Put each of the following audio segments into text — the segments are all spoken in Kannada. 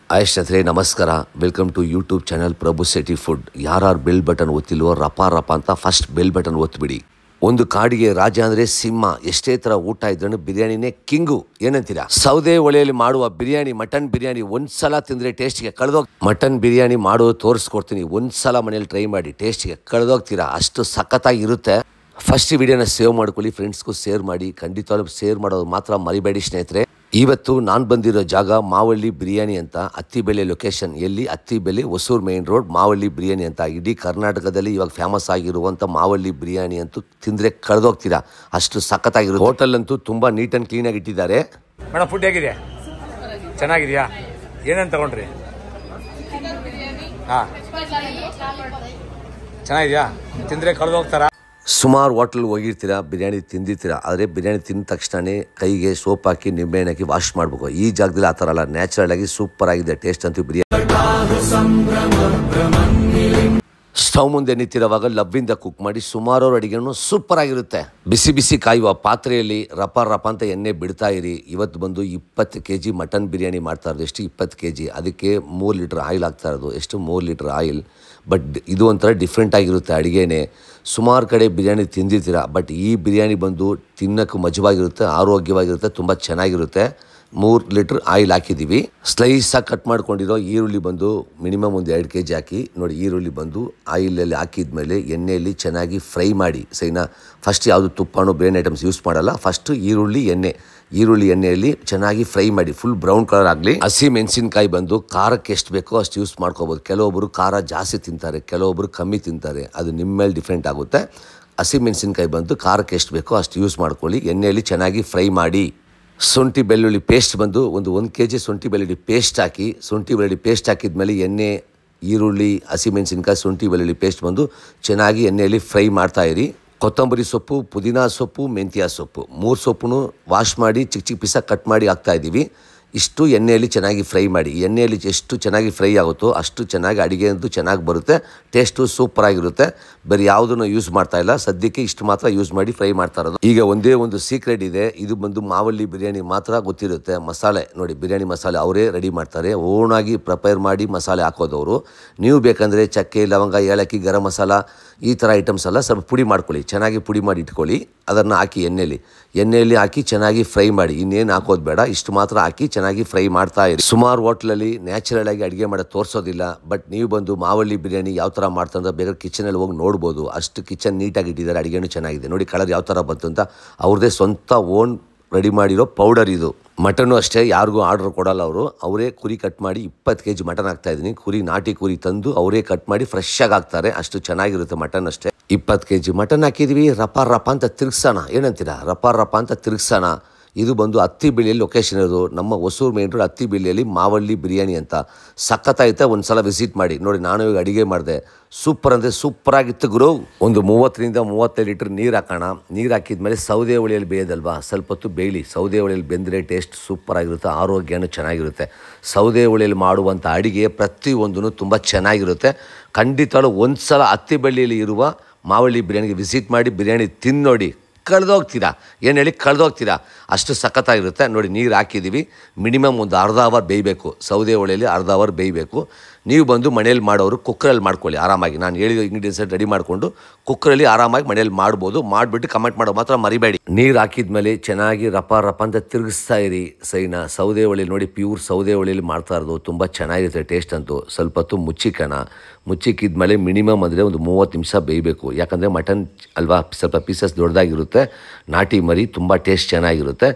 ಹಾಯ್ ಸ್ನೇಹಿತರೆ ನಮಸ್ಕಾರ, welcome to YouTube channel Prabhu Shetty food. ಯಾರು ಬೆಲ್ ಬಟನ್ ಒತ್ತಿಲ್ವೋ ರಪ ಅಂತ ಫಸ್ಟ್ ಬೆಲ್ ಬಟನ್ ಒತ್ತಿಬಿಡಿ. ಒಂದು ಕಾಡಿಗೆ ರಾಜ ಅಂದರೆ ಸಿಂಹ. ಎಷ್ಟೇ ಥರ ಊಟ ಇದ್ರೂ ಬಿರಿಯಾನಿನೇ ಕಿಂಗು. ಏನಂತೀರಾ? ಸೌದೆ ಒಲೆಯಲ್ಲಿ ಮಾಡುವ ಬಿರಿಯಾನಿ, ಮಟನ್ ಬಿರಿಯಾನಿ ಒಂದ್ಸಲ ತಿಂದರೆ ಟೇಸ್ಟ್ಗೆ ಕಳೆದೋಗಿ. ಮಟನ್ ಬಿರಿಯಾನಿ ಮಾಡೋದು ತೋರಿಸ್ಕೊಡ್ತೀನಿ. ಒಂದ್ಸಲ ಮನೇಲಿ ಟ್ರೈ ಮಾಡಿ, ಟೇಸ್ಟ್ಗೆ ಕಳೆದೋಗ್ತೀರಾ, ಅಷ್ಟು ಸಖತ್ತಾಗಿರುತ್ತೆ. ಫಸ್ಟ್ ವಿಡಿಯೋನ ಸೇವ್ ಮಾಡ್ಕೊಳ್ಳಿ, ಫ್ರೆಂಡ್ಸ್ಗೂ ಶೇರ್ ಮಾಡಿ. ಖಂಡಿತವಾಗ್ಲೂ ಶೇರ್ ಮಾಡೋದು ಮಾತ್ರ ಮರಿಬೇಡಿ ಸ್ನೇಹಿತರೆ. ಇವತ್ತು ನಾನು ಬಂದಿರೋ ಜಾಗ ಮಾವಳ್ಳಿ ಬಿರಿಯಾನಿ ಅಂತ, ಅತ್ತಿಬೆಲೆ ಲೊಕೇಶನ್. ಎಲ್ಲಿ? ಅತ್ತಿಬೆಲೆ, ಹೊಸೂರು ಮೇನ್ ರೋಡ್, ಮಾವಳ್ಳಿ ಬಿರಿಯಾನಿ ಅಂತ. ಇಡೀ ಕರ್ನಾಟಕದಲ್ಲಿ ಇವಾಗ ಫೇಮಸ್ ಆಗಿರುವಂಥ ಮಾವಳ್ಳಿ ಬಿರಿಯಾನಿ ಅಂತೂ ತಿಂದರೆ ಕಳೆದೋಗ್ತೀರಾ, ಅಷ್ಟು ಸಖತ್ತಾಗಿರುತ್ತೆ. ಹೋಟೆಲ್ ಅಂತೂ ತುಂಬ ನೀಟ್ ಆ್ಯಂಡ್ ಕ್ಲೀನಾಗಿ ಇಟ್ಟಿದ್ದಾರೆ. ಮೇಡಮ್, ಫುಡ್ ಹೇಗಿದೆ? ಚೆನ್ನಾಗಿದೆಯಾ? ಏನೇನು ತಗೊಂಡ್ರಿ? ಹಾಂ, ಚೆನ್ನಾಗಿದೆಯಾ? ತಿಂದರೆ ಕಳೆದೋಗ್ತಾರಾ? ಸುಮಾರು ಹೋಟ್ಲ್ ಹೋಗಿರ್ತೀರಾ, ಬಿರಿಯಾನಿ ತಿಂದಿರ್ತೀರಾ, ಆದರೆ ಬಿರಿಯಾನಿ ತಿಂದ ತಕ್ಷಣ ಕೈಗೆ ಸೋಪ್ ಹಾಕಿ ನಿಂಬೆಹಣ್ಣು ಹಾಕಿ ವಾಶ್ ಮಾಡಬೇಕು. ಈ ಜಾಗದಲ್ಲಿ ಆ ಥರ ಅಲ್ಲ, ನ್ಯಾಚುರಲ್ ಆಗಿ ಸೂಪರ್ ಆಗಿದೆ ಟೇಸ್ಟ್ ಅಂತೂ ಬಿರಿಯಾನಿ. ಸ್ಟವ್ ಮುಂದೆ ನಿಂತಿರುವಾಗ ಲವ್ವಿಂದ ಕುಕ್ ಮಾಡಿ ಸುಮಾರು ಅಡಿಗೆನೂ ಸೂಪರ್ ಆಗಿರುತ್ತೆ. ಬಿಸಿ ಬಿಸಿ ಕಾಯುವ ಪಾತ್ರೆಯಲ್ಲಿ ರಪ ಅಂತ ಎಣ್ಣೆ ಬಿಡ್ತಾ ಇರಿ. ಇವತ್ತು ಬಂದು 20 kg ಮಟನ್ ಬಿರಿಯಾನಿ ಮಾಡ್ತಾ ಇರೋದು. ಎಷ್ಟು? 20 kg. ಅದಕ್ಕೆ 3 ಲೀಟ್ರ್ ಆಯಿಲ್ ಆಗ್ತಾ ಇರೋದು. ಎಷ್ಟು? 3 ಲೀಟ್ರ್ ಆಯಿಲ್. ಬಟ್ ಇದು ಒಂಥರ ಡಿಫ್ರೆಂಟ್ ಆಗಿರುತ್ತೆ ಅಡುಗೆನೇ. ಸುಮಾರು ಕಡೆ ಬಿರಿಯಾನಿ ತಿಂದಿರ್ತೀರ, ಬಟ್ ಈ ಬಿರಿಯಾನಿ ಬಂದು ತಿನ್ನೋಕ್ಕೂ ಮಜವಾಗಿರುತ್ತೆ, ಆರೋಗ್ಯವಾಗಿರುತ್ತೆ, ತುಂಬ ಚೆನ್ನಾಗಿರುತ್ತೆ. 3 ಲೀಟ್ರ್ ಆಯಿಲ್ ಹಾಕಿದ್ದೀವಿ. ಸ್ಲೈಸಾಗಿ ಕಟ್ ಮಾಡ್ಕೊಂಡಿರೋ ಈರುಳ್ಳಿ ಬಂದು ಮಿನಿಮಮ್ ಒಂದು 2 kg ಹಾಕಿ ನೋಡಿ. ಈರುಳ್ಳಿ ಬಂದು ಆಯಿಲಲ್ಲಿ ಹಾಕಿದ್ಮೇಲೆ ಎಣ್ಣೆಯಲ್ಲಿ ಚೆನ್ನಾಗಿ ಫ್ರೈ ಮಾಡಿ. ಸರಿನಾ? ಫಸ್ಟ್ ಯಾವುದು ತುಪ್ಪನೋ ಬೇರೆ ಐಟಮ್ಸ್ ಯೂಸ್ ಮಾಡಲ್ಲ. ಫಸ್ಟು ಈರುಳ್ಳಿ ಎಣ್ಣೆಯಲ್ಲಿ ಚೆನ್ನಾಗಿ ಫ್ರೈ ಮಾಡಿ, ಫುಲ್ ಬ್ರೌನ್ ಕಲರ್ ಆಗಲಿ. ಹಸಿ ಮೆಣಸಿನ್ಕಾಯಿ ಬಂದು ಖಾರಕ್ಕೆ ಎಷ್ಟು ಬೇಕೋ ಅಷ್ಟು ಯೂಸ್ ಮಾಡ್ಕೋಬೋದು. ಕೆಲವೊಬ್ಬರು ಖಾರ ಜಾಸ್ತಿ ತಿಂತಾರೆ, ಕೆಲವೊಬ್ಬರು ಕಮ್ಮಿ ತಿಂತಾರೆ, ಅದು ನಿಮ್ಮ ಮೇಲೆ ಡಿಫ್ರೆಂಟ್ ಆಗುತ್ತೆ. ಹಸಿ ಮೆಣಸಿನ್ಕಾಯಿ ಬಂದು ಖಾರಕ್ಕೆ ಎಷ್ಟು ಬೇಕೋ ಅಷ್ಟು ಯೂಸ್ ಮಾಡ್ಕೊಳ್ಳಿ. ಎಣ್ಣೆಯಲ್ಲಿ ಚೆನ್ನಾಗಿ ಫ್ರೈ ಮಾಡಿ. ಶುಂಠಿ ಬೆಳ್ಳುಳ್ಳಿ ಪೇಸ್ಟ್ ಬಂದು ಒಂದು 1 kg ಶುಂಠಿ ಬೆಳ್ಳುಳ್ಳಿ ಪೇಸ್ಟ್ ಹಾಕಿ. ಶುಂಠಿ ಬೆಳ್ಳುಳ್ಳಿ ಪೇಸ್ಟ್ ಹಾಕಿದ್ಮೇಲೆ ಎಣ್ಣೆ, ಈರುಳ್ಳಿ, ಹಸಿಮೆಣಸಿನ್ಕಾಯಿ, ಶುಂಠಿ ಬೆಳ್ಳುಳ್ಳಿ ಪೇಸ್ಟ್ ಬಂದು ಚೆನ್ನಾಗಿ ಎಣ್ಣೆಯಲ್ಲಿ ಫ್ರೈ ಮಾಡ್ತಾಯಿರಿ. ಕೊತ್ತಂಬರಿ ಸೊಪ್ಪು, ಪುದೀನ ಸೊಪ್ಪು, ಮೆಂತ್ಯ ಸೊಪ್ಪು 3 ಸೊಪ್ಪು ವಾಶ್ ಮಾಡಿ ಚಿಕ್ಕ ಪೀಸಾಗಿ ಕಟ್ ಮಾಡಿ ಹಾಕ್ತಾಯಿದ್ದೀವಿ. ಇಷ್ಟು ಎಣ್ಣೆಯಲ್ಲಿ ಚೆನ್ನಾಗಿ ಫ್ರೈ ಮಾಡಿ. ಎಣ್ಣೆಯಲ್ಲಿ ಎಷ್ಟು ಚೆನ್ನಾಗಿ ಫ್ರೈ ಆಗುತ್ತೋ ಅಷ್ಟು ಚೆನ್ನಾಗಿ ಅಡುಗೆ ಅಂತೂ ಚೆನ್ನಾಗಿ ಬರುತ್ತೆ, ಟೇಸ್ಟು ಸೂಪರಾಗಿರುತ್ತೆ. ಬರೀ ಯಾವುದನ್ನು ಯೂಸ್ ಮಾಡ್ತಾಯಿಲ್ಲ, ಸದ್ಯಕ್ಕೆ ಇಷ್ಟು ಮಾತ್ರ ಯೂಸ್ ಮಾಡಿ ಫ್ರೈ ಮಾಡ್ತಾ ಇರೋದು. ಈಗ ಒಂದೇ ಒಂದು ಸೀಕ್ರೆಟ್ ಇದೆ, ಇದು ಬಂದು ಮಾವಳ್ಳಿ ಬಿರಿಯಾನಿ ಮಾತ್ರ ಗೊತ್ತಿರುತ್ತೆ. ಮಸಾಲೆ ನೋಡಿ, ಬಿರಿಯಾನಿ ಮಸಾಲೆ ಅವರೇ ರೆಡಿ ಮಾಡ್ತಾರೆ, ಓನಾಗಿ ಪ್ರಿಪೇರ್ ಮಾಡಿ ಮಸಾಲೆ ಹಾಕೋದವರು. ನೀವು ಬೇಕಂದರೆ ಚಕ್ಕೆ, ಲವಂಗ, ಏಲಕ್ಕಿ, ಗರಂ ಮಸಾಲ ಈ ಥರ ಐಟಮ್ಸ್ ಎಲ್ಲ ಸ್ವಲ್ಪ ಪುಡಿ ಮಾಡ್ಕೊಳ್ಳಿ, ಚೆನ್ನಾಗಿ ಪುಡಿ ಮಾಡಿ ಇಟ್ಕೊಳ್ಳಿ. ಅದನ್ನು ಹಾಕಿ ಎಣ್ಣೆಯಲ್ಲಿ ಹಾಕಿ ಚೆನ್ನಾಗಿ ಫ್ರೈ ಮಾಡಿ. ಇನ್ನೇನು ಹಾಕೋದು ಬೇಡ, ಇಷ್ಟು ಮಾತ್ರ ಹಾಕಿ ಚೆನ್ನಾಗಿ ಫ್ರೈ ಮಾಡ್ತಾ ಇರಿ. ಸುಮಾರು ಹೋಟ್ಲಲ್ಲಿ ನ್ಯಾಚುರಲ್ ಆಗಿ ಅಡುಗೆ ಮಾಡೋದು ತೋರಿಸೋದಿಲ್ಲ, ಬಟ್ ನೀವು ಬಂದು ಮಾವಳ್ಳಿ ಬಿರಿಯಾನಿ ಯಾವ ಥರ ಮಾಡ್ತಾರೆ ಬೇಕಾದ್ರೆ ಕಿಚನಲ್ಲಿ ಹೋಗಿ ನೋಡ್ಬೋದು. ಅಷ್ಟು ಕಿಚನ್ ನೀಟಾಗಿ ಇಟ್ಟಿದ್ದಾರೆ, ಅಡುಗೆನೂ ಚೆನ್ನಾಗಿದೆ. ನೋಡಿ ಕಲರ್ ಯಾವ ಥರ ಬಂತು ಅಂತ. ಅವ್ರದ್ದೇ ಸ್ವಂತ ಓನ್ ರೆಡಿ ಮಾಡಿರೋ ಪೌಡರ್ ಇದು. ಮಟನ್ನು ಅಷ್ಟೇ, ಯಾರಿಗೂ ಆರ್ಡರ್ ಕೊಡಲ್ಲ ಅವರು. ಅವರೇ ಕುರಿ ಕಟ್ ಮಾಡಿ 20 kg ಮಟನ್ ಹಾಕ್ತಾಯಿದ್ದೀನಿ. ಕುರಿ, ನಾಟಿ ಕುರಿ ತಂದು ಅವರೇ ಕಟ್ ಮಾಡಿ ಫ್ರೆಶ್ ಆಗಿ ಹಾಕ್ತಾರೆ, ಅಷ್ಟು ಚೆನ್ನಾಗಿರುತ್ತೆ ಮಟನ್ ಅಷ್ಟೇ. 20 kg ಮಟನ್ ಹಾಕಿದ್ವಿ. ರಪ ಅಂತ ತಿರುಗಿಸೋಣ. ಏನಂತೀರಾ? ರಪ ಅಂತ ತಿರುಗಿಸೋಣ. ಇದು ಬಂದು ಅತ್ತಿಬೆಲೆಯಲ್ಲಿ ಲೊಕೇಶನ್ ಇರೋದು, ನಮ್ಮ ಹೊಸೂರು ಮೇನ್ ರೋಡ್ ಅತ್ತಿಬೆಲೆಯಲ್ಲಿ ಮಾವಳ್ಳಿ ಬಿರಿಯಾನಿ ಅಂತ. ಸಖತ್ತಾಯ್ತಾ, ಒಂದು ಸಲ ವಿಸಿಟ್ ಮಾಡಿ. ನೋಡಿ, ನಾನು ಇವಾಗ ಅಡುಗೆ ಮಾಡಿದೆ, ಸೂಪರ್ ಅಂದರೆ ಸೂಪರಾಗಿತ್ತು ಗುರು. ಒಂದು 30ರಿಂದ 35 ಲೀಟ್ರ್ ನೀರು ಹಾಕೋಣ. ನೀರು ಹಾಕಿದ್ಮೇಲೆ ಸೌದೆ ಒಲೆಯಲ್ಲಿ ಬೇಯೋದಲ್ವಾ, ಸ್ವಲ್ಪ ಹೊತ್ತು ಬೇಯಲಿ. ಸೌದೆ ಒಲೆಯಲ್ಲಿ ಬೆಂದರೆ ಟೇಸ್ಟ್ ಸೂಪರಾಗಿರುತ್ತೆ, ಆರೋಗ್ಯನೂ ಚೆನ್ನಾಗಿರುತ್ತೆ. ಸೌದೆ ಒಲೆಯಲ್ಲಿ ಮಾಡುವಂಥ ಅಡುಗೆ ಪ್ರತಿಯೊಂದೂ ತುಂಬ ಚೆನ್ನಾಗಿರುತ್ತೆ. ಖಂಡಿತವಾಗ್ಲೂ ಒಂದು ಸಲ ಅತ್ತಿಬೆಲೆಯಲ್ಲಿ ಇರುವ ಮಾವಳ್ಳಿ ಬಿರಿಯಾನಿಗೆ ವಿಸಿಟ್ ಮಾಡಿ, ಬಿರಿಯಾನಿ ತಿಂದು ನೋಡಿ, ಕಳೆದೋಗ್ತೀರಾ, ಅಷ್ಟು ಸಖತ್ತಾಗಿರುತ್ತೆ. ನೋಡಿ, ನೀರು ಹಾಕಿದ್ದೀವಿ. ಮಿನಿಮಮ್ ಒಂದು ಅರ್ಧ ಅವರ್ ಬೇಯಬೇಕು. ಸೌದೆ ಒಲೆಯಲ್ಲಿ ಅರ್ಧ ಅವರ್ ಬೇಯಬೇಕು. ನೀವು ಬಂದು ಮನೇಲಿ ಮಾಡೋರು ಕುಕ್ಕರಲ್ಲಿ ಮಾಡ್ಕೊಳ್ಳಿ ಆರಾಮಾಗಿ. ನಾನು ಹೇಳಿದ ಇಂಗ್ರೀಡಿಯೆಂಟ್ಸ್ ರೆಡಿ ಮಾಡಿಕೊಂಡು ಕುಕ್ಕರಲ್ಲಿ ಆರಾಮಾಗಿ ಮನೇಲಿ ಮಾಡ್ಬೋದು. ಮಾಡಿಬಿಟ್ಟು ಕಮೆಂಟ್ ಮಾಡೋ ಮಾತ್ರ ಮರಿಬೇಡಿ. ನೀರು ಹಾಕಿದ್ಮೇಲೆ ಚೆನ್ನಾಗಿ ರಪ ಅಂತ ತಿರುಗಿಸ್ತಾ ಇರಿ. ಸೈನಾ? ಸೌದೆ ಒಲೆಯಲ್ಲಿ ನೋಡಿ, ಪ್ಯೂರ್ ಸೌದೆ ಒಲೆಯಲ್ಲಿ ಮಾಡ್ತಾ ಇರೋದು, ತುಂಬ ಚೆನ್ನಾಗಿರುತ್ತೆ ಟೇಸ್ಟ್ ಅಂತೂ. ಸ್ವಲ್ಪ ಹೊತ್ತು ಮುಚ್ಚಿಕ್ಕಿದ್ಮೇಲೆ ಮಿನಿಮಮ್ ಅಂದರೆ ಒಂದು 30 ನಿಮಿಷ ಬೇಯಬೇಕು. ಯಾಕಂದರೆ ಮಟನ್ ಅಲ್ವಾ, ಸ್ವಲ್ಪ ಪೀಸಸ್ ದೊಡ್ಡದಾಗಿರುತ್ತೆ, ನಾಟಿ ಮರಿ, ತುಂಬ ಟೇಸ್ಟ್ ಚೆನ್ನಾಗಿರುತ್ತೆ.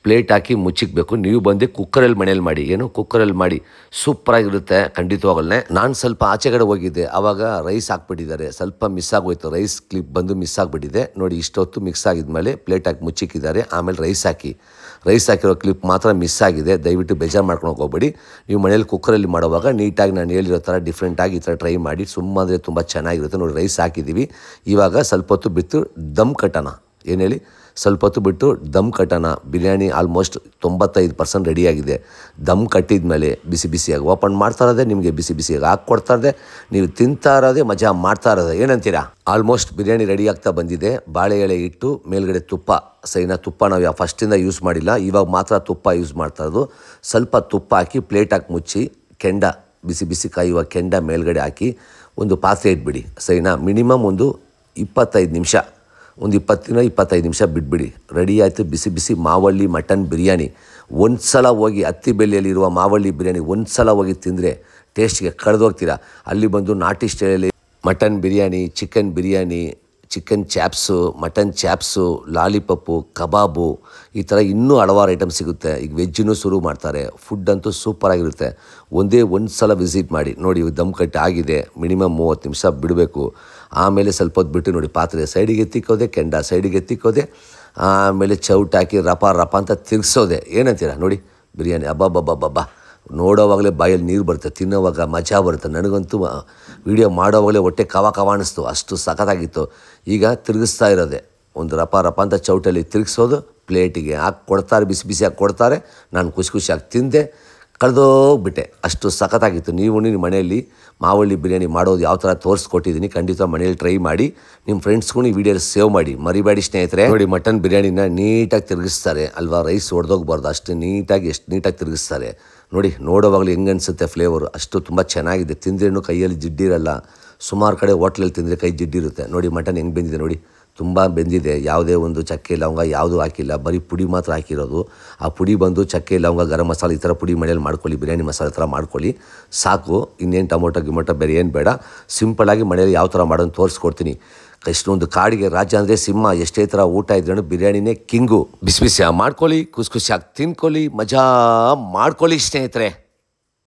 ಪ್ಲೇಟ್ ಹಾಕಿ ಮುಚ್ಚಿಕ್ಬೇಕು. ನೀವು ಬಂದು ಕುಕ್ಕರಲ್ಲಿ ಮನೇಲಿ ಮಾಡಿ, ಕುಕ್ಕರಲ್ಲಿ ಮಾಡಿ, ಸೂಪರಾಗಿರುತ್ತೆ ಖಂಡಿತವಾಗಲೇ. ನಾನು ಸ್ವಲ್ಪ ಆಚೆಗಡೆ ಹೋಗಿದ್ದೆ, ಆವಾಗ ರೈಸ್ ಹಾಕ್ಬಿಟ್ಟಿದ್ದಾರೆ, ಸ್ವಲ್ಪ ಮಿಸ್ ಆಗೋಯ್ತು. ರೈಸ್ ಕ್ಲಿಪ್ ಬಂದು ಮಿಸ್ ಆಗಿಬಿಟ್ಟಿದೆ. ನೋಡಿ, ಇಷ್ಟೊತ್ತು ಮಿಕ್ಸ್ ಆಗಿದ್ಮೇಲೆ ಪ್ಲೇಟ್ ಹಾಕಿ ಮುಚ್ಚಿಕ್ಕಿದ್ದಾರೆ. ಆಮೇಲೆ ರೈಸ್ ಹಾಕಿರೋ ಕ್ಲಿಪ್ ಮಾತ್ರ ಮಿಸ್ ಆಗಿದೆ. ದಯವಿಟ್ಟು ಬೇಜಾರು ಮಾಡ್ಕೊಂಡು ಹೋಗ್ಬೇಡಿ. ನೀವು ಮನೇಲಿ ಕುಕ್ಕರಲ್ಲಿ ಮಾಡುವಾಗ ನೀಟಾಗಿ ನಾನು ಹೇಳಿರೋ ಥರ ಡಿಫ್ರೆಂಟಾಗಿ ಈ ಥರ ಟ್ರೈ ಮಾಡಿ, ಸುಮ್ಮನೆ ತುಂಬ ಚೆನ್ನಾಗಿರುತ್ತೆ. ನೋಡಿ, ರೈಸ್ ಹಾಕಿದ್ದೀವಿ. ಇವಾಗ ಸ್ವಲ್ಪ ಹೊತ್ತು ಬಿಟ್ಟು ದಮ್ ಕಟ್ಟೋಣ. ಸ್ವಲ್ಪ ಹೊತ್ತು ಬಿಟ್ಟು ದಮ್ ಕಟ್ಟೋಣ. ಬಿರಿಯಾನಿ ಆಲ್ಮೋಸ್ಟ್ 95% ರೆಡಿಯಾಗಿದೆ. ದಮ್ ಕಟ್ಟಿದ ಮೇಲೆ ಬಿಸಿಯಾಗಿ ಓಪನ್ ಮಾಡ್ತಾ ಇರೋದೇ, ನಿಮಗೆ ಬಿಸಿಯಾಗಿ ಹಾಕ್ಕೊಡ್ತಾ ಇರೋದೆ, ನೀವು ತಿಂತಾ ಇರೋದೇ, ಮಜಾ ಮಾಡ್ತಾ ಇರೋದೆ. ಏನಂತೀರಾ? ಆಲ್ಮೋಸ್ಟ್ ಬಿರಿಯಾನಿ ರೆಡಿ ಆಗ್ತಾ ಬಂದಿದೆ. ಬಾಳೆ ಎಲೆ ಇಟ್ಟು ಮೇಲ್ಗಡೆ ತುಪ್ಪ ಸರಿನಾ. ತುಪ್ಪ ನಾವು ಫಸ್ಟಿಂದ ಯೂಸ್ ಮಾಡಿಲ್ಲ, ಇವಾಗ ಮಾತ್ರ ತುಪ್ಪ ಯೂಸ್ ಮಾಡ್ತಾ ಇರೋದು. ಸ್ವಲ್ಪ ತುಪ್ಪ ಹಾಕಿ ಪ್ಲೇಟ್ ಹಾಕಿ ಮುಚ್ಚಿ ಕೆಂಡ ಬಿಸಿ ಬಿಸಿ ಕಾಯುವ ಕೆಂಡ ಮೇಲ್ಗಡೆ ಹಾಕಿ ಒಂದು ಪಾತ್ರೆ ಇಟ್ಬಿಡಿ ಸರಿನಾ. ಮಿನಿಮಮ್ ಒಂದು 25 ನಿಮಿಷ, ಒಂದು 20-25 ನಿಮಿಷ ಬಿಟ್ಬಿಡಿ. ರೆಡಿ ಆಯಿತು ಬಿಸಿ ಬಿಸಿ ಮಾವಳ್ಳಿ ಮಟನ್ ಬಿರಿಯಾನಿ. ಒಂದು ಸಲ ಹೋಗಿ ಹತ್ತಿಬೆಲೆಯಲ್ಲಿರುವ ಮಾವಳ್ಳಿ ಬಿರಿಯಾನಿ ಒಂದು ಸಲ ಹೋಗಿ ತಿಂದರೆ ಟೇಸ್ಟ್ಗೆ ಕಳೆದೋಗ್ತೀರಾ. ಅಲ್ಲಿ ಬಂದು ನಾಟಿ ಸ್ಟೈಲಲ್ಲಿ mutton biryani, chicken biryani, chicken chops, mutton chops, lollipop, kebab, ಈ ಥರ ಇನ್ನೂ ಹಲವಾರು ಐಟಮ್ ಸಿಗುತ್ತೆ. ಈಗ ವೆಜ್ಜೂ ಶುರು ಮಾಡ್ತಾರೆ. ಫುಡ್ ಅಂತೂ ಸೂಪರಾಗಿರುತ್ತೆ. ಒಂದು ಸಲ ವಿಸಿಟ್ ಮಾಡಿ ನೋಡಿ. ದಮ್ ಕಟ್ಟಿ ಆಗಿದೆ, ಮಿನಿಮಮ್ 30 ನಿಮಿಷ ಬಿಡಬೇಕು. ಆಮೇಲೆ ಸ್ವಲ್ಪ ಹೊತ್ತು ಬಿಟ್ಟು ನೋಡಿ, ಪಾತ್ರೆ ಸೈಡಿಗೆ ಎತ್ತಿಕ್ಕೋದೆ, ಕೆಂಡ ಸೈಡಿಗೆ ಎತ್ತಿಕ್ಕೋದೆ, ಆಮೇಲೆ ಚೌಟ್ ಹಾಕಿ ರಪ ಅಂತ ತಿರ್ಗಿಸೋದೆ. ಏನಂತೀರ ನೋಡಿ ಬಿರಿಯಾನಿ. ಅಬ್ಬಬ್ಬಬ್ಬಬ್ಬ, ನೋಡೋವಾಗಲೇ ಬಾಯಲ್ಲಿ ನೀರು ಬರುತ್ತೆ, ತಿನ್ನೋವಾಗ ಮಜಾ ಬರುತ್ತೆ. ನನಗಂತೂ ವೀಡಿಯೋ ಮಾಡೋವಾಗಲೇ ಹೊಟ್ಟೆ ಕವ ಅನ್ನಿಸ್ತು, ಅಷ್ಟು ಸಖತ್ತಾಗಿತ್ತು. ಈಗ ತಿರುಗಿಸ್ತಾ ಇರೋದೆ, ಒಂದು ರಪ ಅಂತ ಚೌಟಲ್ಲಿ ತಿರುಗಿಸೋದು, ಪ್ಲೇಟಿಗೆ ಹಾಕಿ ಕೊಡ್ತಾರೆ, ಬಿಸಿ ಬಿಸಿಯಾಗಿ ಕೊಡ್ತಾರೆ. ನಾನು ಖುಷಿಯಾಗಿ ತಿಂದೆ, ಕಳೆದೋಗ್ಬಿಟ್ಟೆ. ಅಷ್ಟು ಸಖತ್ತಾಗಿತ್ತು. ನೀವು ನಿಮ್ಮ ಮನೆಯಲ್ಲಿ ಮಾವಳ್ಳಿ ಬಿರಿಯಾನಿ ಮಾಡೋದು ಯಾವ ಥರ ತೋರಿಸ್ಕೊಟ್ಟಿದ್ದೀನಿ. ಖಂಡಿತ ಮನೇಲಿ ಟ್ರೈ ಮಾಡಿ, ನಿಮ್ಮ ಫ್ರೆಂಡ್ಸ್ಗೂ ಈ ವಿಡಿಯೋ ಸೇವ್ ಮಾಡಿ, ಮರಿಬೇಡಿ ಸ್ನೇಹಿತರೆ. ನೋಡಿ ಮಟನ್ ಬಿರಿಯಾನಿನ ನೀಟಾಗಿ ತಿರುಗಿಸ್ತಾರೆ ಅಲ್ವಾ, ರೈಸ್ ಹೊಡೆದೋಗ್ಬಾರ್ದು, ಅಷ್ಟು ನೀಟಾಗಿ, ಎಷ್ಟು ನೀಟಾಗಿ ತಿರುಗಿಸ್ತಾರೆ ನೋಡಿ. ನೋಡೋವಾಗಲೂ ಹೆಂಗೆ ಅನಿಸುತ್ತೆ ಫ್ಲೇವರು, ಅಷ್ಟು ತುಂಬ ಚೆನ್ನಾಗಿದೆ. ತಿಂದ್ರೇನು ಕೈಯಲ್ಲಿ ಜಿಡ್ಡಿರಲ್ಲ. ಸುಮಾರು ಕಡೆ ಹೋಟ್ಲಲ್ಲಿ ತಿಂದರೆ ಕೈ ಜಿಡ್ಡಿರುತ್ತೆ. ನೋಡಿ ಮಟನ್ ಹೆಂಗೆ ಬೆಂದಿದೆ ನೋಡಿ, ತುಂಬ ಬೆಂದಿದೆ. ಯಾವುದೇ ಒಂದು ಚಕ್ಕೆ ಲವಂಗ ಯಾವುದೂ ಹಾಕಿಲ್ಲ, ಬರೀ ಪುಡಿ ಮಾತ್ರ ಹಾಕಿರೋದು. ಆ ಪುಡಿ ಬಂದು ಚಕ್ಕೆ ಲವಂಗ, ಗರಂ ಮಸಾಲೆ ಈ ಥರ ಪುಡಿ ಮನೇಲಿ ಮಾಡ್ಕೊಳ್ಳಿ, ಬಿರಿಯಾನಿ ಮಸಾಲೆ ಥರ ಮಾಡ್ಕೊಳ್ಳಿ ಸಾಕು. ಇನ್ನೇನು ಟೊಮೊಟೊ ಬೇರೆ ಏನು ಬೇಡ. ಸಿಂಪಲಾಗಿ ಮನೇಲಿ ಯಾವ ಥರ ಮಾಡೋದು ತೋರಿಸ್ಕೊಡ್ತೀನಿ. ಎಷ್ಟೊಂದು ಕಾಡಿಗೆ ರಾಜ ಅಂದರೆ ಸಿಂಹ. ಎಷ್ಟೇ ಥರ ಊಟ ಇದ್ರೂ ಬಿರಿಯಾನಿನೇ ಕಿಂಗು. ಬಿಸಿ ಬಿಸಿಯಾಗಿ ಮಾಡ್ಕೊಳ್ಳಿ, ಖುಷಿಯಾಗಿ ತಿನ್ಕೊಳ್ಳಿ, ಮಜಾ ಮಾಡ್ಕೊಳ್ಳಿ ಸ್ನೇಹಿತರೆ.